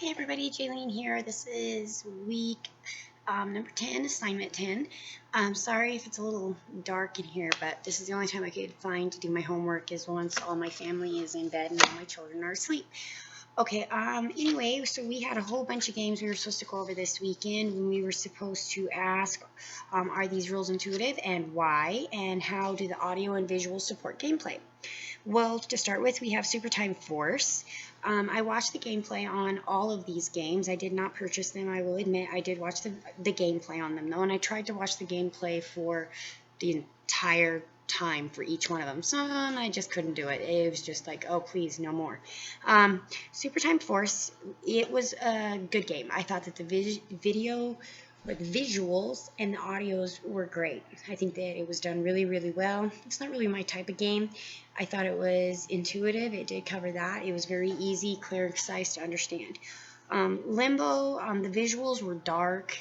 Hi everybody, Jaylene here. This is week number 10, assignment 10. Sorry if it's a little dark in here, but this is the only time I could find to do my homework is once all my family is in bed and all my children are asleep. Okay, anyway, so we had a whole bunch of games we were supposed to go over this weekend when we were supposed to ask, are these rules intuitive and why, and how do the audio and visual support gameplay? Well, to start with, we have Super Time Force. I watched the gameplay on all of these games. I did not purchase them, I will admit. I did watch the gameplay on them, though, and I tried to watch the gameplay for the entire time for each one of them. Some of them I just couldn't do it. It was just like, oh, please, no more. Super Time Force, it was a good game. I thought that the visuals and the audios were great. I think that it was done really, really well. It's not really my type of game. I thought it was intuitive. It did cover that. It was very easy, clear, and concise to understand. Limbo, the visuals were dark,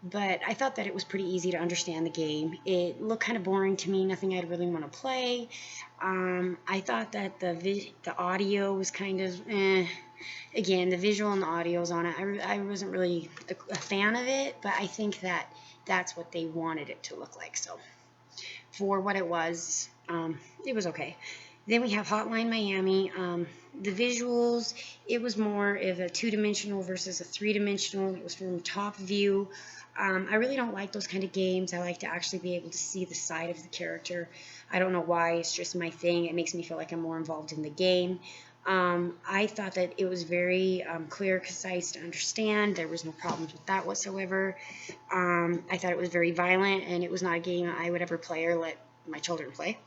but I thought that it was pretty easy to understand the game. It looked kind of boring to me, nothing I'd really want to play. I thought that the audio was kind of again, the visual and the audios on it, I wasn't really a fan of it, but I think that that's what they wanted it to look like. So for what it was okay. Then we have Hotline Miami. The visuals, it was more of a two-dimensional versus a three-dimensional. It was from top view. I really don't like those kind of games. I like to actually be able to see the side of the character. I don't know why. It's just my thing. It makes me feel like I'm more involved in the game. I thought that it was very clear, concise to understand. There was no problems with that whatsoever. I thought it was very violent, and it was not a game I would ever play or let my children play.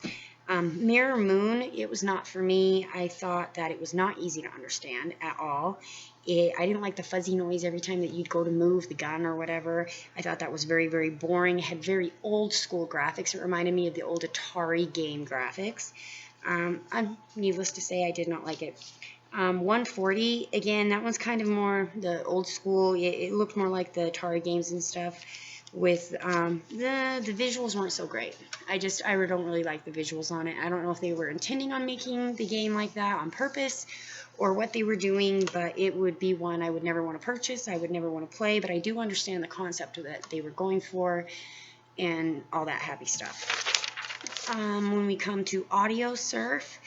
Mirror Moon, it was not for me. I thought that it was not easy to understand at all. I didn't like the fuzzy noise every time that you'd go to move the gun or whatever. I thought that was very, very boring. It had very old school graphics. It reminded me of the old Atari game graphics. Needless to say, I did not like it. 140, again, that one's kind of more the old school. It looked more like the Atari games and stuff. With the visuals weren't so great. I don't really like the visuals on it. I don't know if they were intending on making the game like that on purpose or what they were doing, but it would be one I would never want to purchase. I would never want to play, but I do understand the concept that they were going for and all that happy stuff. When we come to Audio Surf,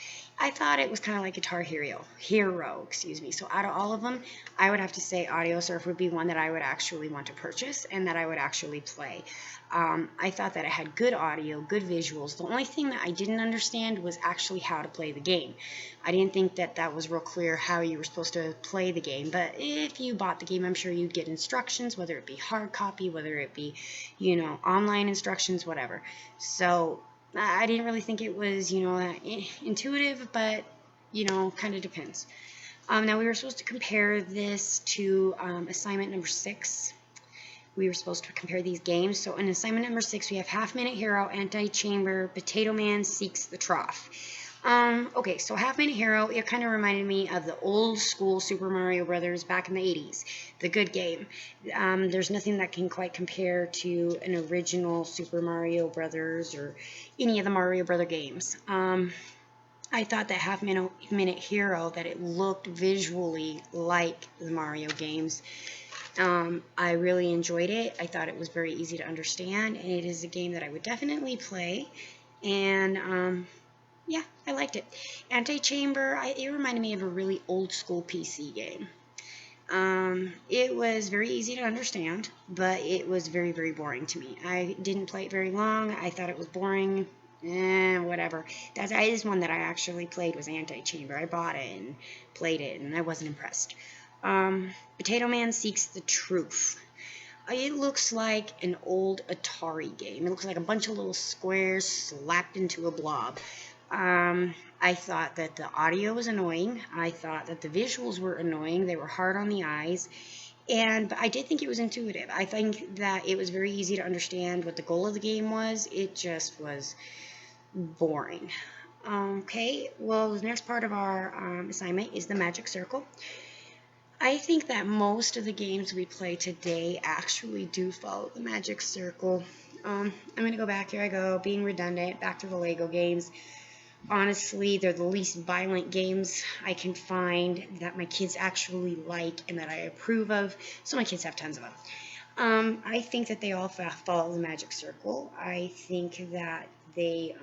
I thought it was kind of like Guitar Hero. So out of all of them, I would have to say Audio Surf would be one that I would actually want to purchase and that I would actually play. I thought that it had good audio, good visuals. The only thing that I didn't understand was actually how to play the game. I didn't think that that was real clear how you were supposed to play the game, but if you bought the game, I'm sure you'd get instructions, whether it be hard copy, whether it be, online instructions, whatever. So I didn't really think it was, intuitive, but, kind of depends. Now, we were supposed to compare this to assignment number 6. We were supposed to compare these games. So in assignment number 6, we have Half Minute Hero, Anti-Chamber, Potato Man Seeks the Trough. Okay, so Half Minute Hero, it kind of reminded me of the old school Super Mario Brothers back in the 80s, the good game. There's nothing that can quite compare to an original Super Mario Brothers or any of the Mario Brother games. I thought that Half Minute Hero, that it looked visually like the Mario games. I really enjoyed it. I thought it was very easy to understand, and it is a game that I would definitely play. And yeah, I liked it. Anti-Chamber, it reminded me of a really old school PC game. It was very easy to understand, but it was very, very boring to me. I didn't play it very long. I thought it was boring. Whatever. That is one that I actually played, was Anti-Chamber. I bought it and played it, and I wasn't impressed. Potato Man Seeks the Truth. It looks like an old Atari game. It looks like a bunch of little squares slapped into a blob. I thought that the audio was annoying. I thought that the visuals were annoying. They were hard on the eyes. But I did think it was intuitive. I think that it was very easy to understand what the goal of the game was. It just was boring. Okay, well, the next part of our assignment is the Magic Circle. I think that most of the games we play today actually do follow the Magic Circle. I'm going to go back. Here I go, being redundant, back to the Lego games. Honestly, they're the least violent games I can find that my kids actually like and that I approve of. So my kids have tons of them. I think that they all follow the magic circle. I think that they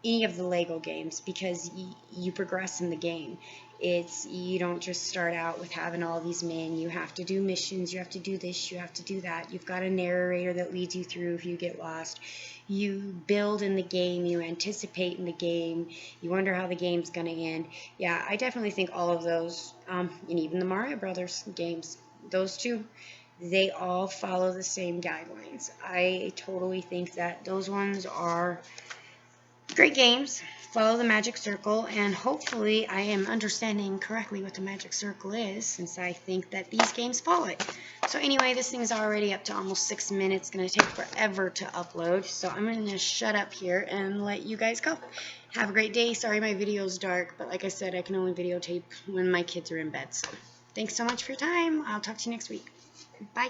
any of the Lego games, because you progress in the game. You don't just start out with having all these men. You have to do missions. You have to do this. You have to do that. You've got a narrator that leads you through if you get lost. You build in the game. You anticipate in the game. You wonder how the game's going to end. Yeah, I definitely think all of those, and even the Mario Brothers games, those two, they all follow the same guidelines. I totally think that those ones are great games. Follow the magic circle, and hopefully I am understanding correctly what the magic circle is, since I think that these games follow it. So anyway, this thing is already up to almost 6 minutes. It's going to take forever to upload, so I'm going to shut up here and let you guys go. Have a great day. Sorry my video's dark, but like I said, I can only videotape when my kids are in bed. So thanks so much for your time. I'll talk to you next week. Bye.